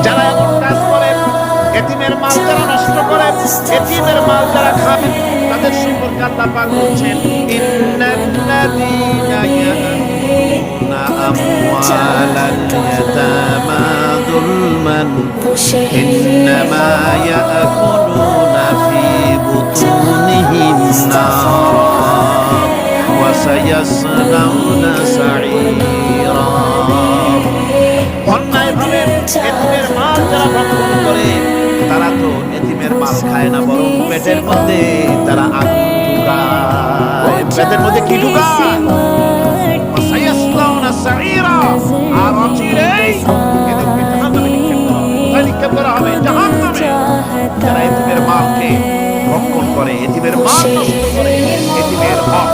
যারা এমন কাজ করে, এতিমের মাল যারা নষ্ট করে, এতিমের মাল যারা খাবে, তাদের সম্পর্কে আল্লাহ পাক বলছেন ইন্নাল্লাযীনা ইয়াকুলুনা আমওয়ালাল ইয়াতামা যুলমান ইন্নামা ইয়াকুলুনা ফি বুতুনিহিম নার ওয়া সায়াসলাউনা সাঈরা। অন্যায়ভাবে এতিমের মাল যারা ভক্ষণ করে, তারা তো এতিমের মাল খায় না, বরং পেটের মধ্যে তারা আগুন ঢুকায়। পেটের মধ্যে কি ঢুকায়? সায়াসলাউনা সাঈরা। আর অচিরেই এদেরকে জাহান্নামে নিক্ষেপ করা হবে। কোথায় নিক্ষেপ করা হবে? জাহান্নামে। যারা এতিমের মালকে ভক্ষণ করে, এতিমের মাল নষ্ট করে, এতিমের হক